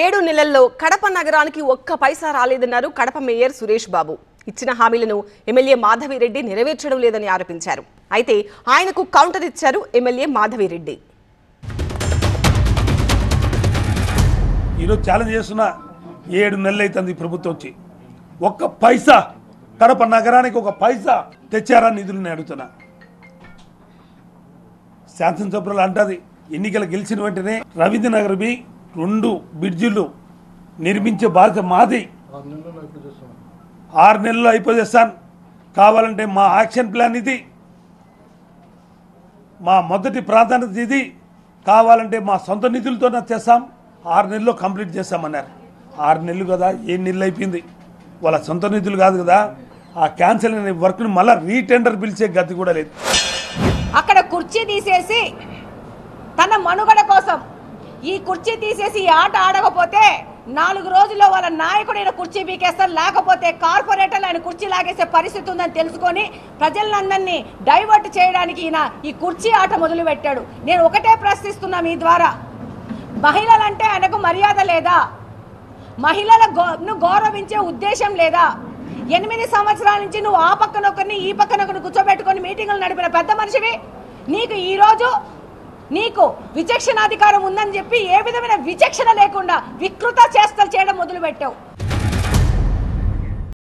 7 నెలల్లో కడప నగరానికి ఒక్క పైసా రాలేదన్నారు కడప మేయర్ సురేష్ బాబు. ఇచ్చిన హామీలను ఎమ్మెల్యే మాధవిరెడ్డి నెరవేర్చడం లేదని ఆరోపించారు. అయితే ఆయనకు కౌంటర్ ఇచ్చారు ఎమ్మెల్యే మాధవిరెడ్డి. ఈరోజు ఛాలెంజ్ చేస్తున్నా, 7 నెలలు అవుతుంది ప్రభుత్వం వచ్చి ఒక్క పైసా కడప నగరానికి ఒక పైసా తెచ్చారా నిధులని అడుగుతున్నా. శాసనసభ్యులు అంటది ఎన్నికలు గెలిచిన వెంటనే రవీంద్ర నగర్ బి 2 బ్రిడ్జిలు నిర్మించే బాధ్యత మాది. 6 నెలల్లో అయిపోయేస్తాను. కావాలంటే మా యాక్షన్ ప్లాన్ ఇది, మా మొదటి ప్రాధాన్యత ఇది. కావాలంటే మా సొంత నిధులతో చేస్తాం, 6 నెలల్లో కంప్లీట్ చేస్తామన్నారు. 6 నెలలు కదా, 7 నెలలు అయిపోయింది. వాళ్ళ సొంత నిధులు కాదు కదా. ఆ క్యాన్సిల్ అనే వర్క్ని మళ్ళీ రీటెండర్ పిలిచే గతి కూడా లేదు. అక్కడ కుర్చీ తీసేసి తన మనుగడ కోసం ఈ కుర్చీ తీసేసి ఈ ఆట ఆడకపోతే 4 రోజుల్లో వాళ్ళ నాయకుడు ఈయన కుర్చీ బీకేస్తారు, లేకపోతే కార్పొరేటర్లు ఆయన కుర్చీ లాగేసే పరిస్థితి ఉందని తెలుసుకొని ప్రజలందరినీ డైవర్ట్ చేయడానికి ఈయన ఈ కుర్చీ ఆట మొదలు పెట్టాడు. నేను ఒకటే ప్రశ్నిస్తున్నా మీ ద్వారా, మహిళలంటే ఆయనకు మర్యాద లేదా? మహిళలను గౌరవించే ఉద్దేశం లేదా? 8 సంవత్సరాల నుంచి నువ్వు ఆ పక్కన ఒకరిని ఈ పక్కన ఒకరిని కూర్చోబెట్టుకొని మీటింగులు నడిపిన పెద్ద మనిషివి. నీకు ఈరోజు నీకు విచక్షణాధికారం ఉందని చెప్పి ఏ విధమైన విచక్షణ లేకుండా వికృత చేష్టలు చేయడం మొదలు పెట్టావు.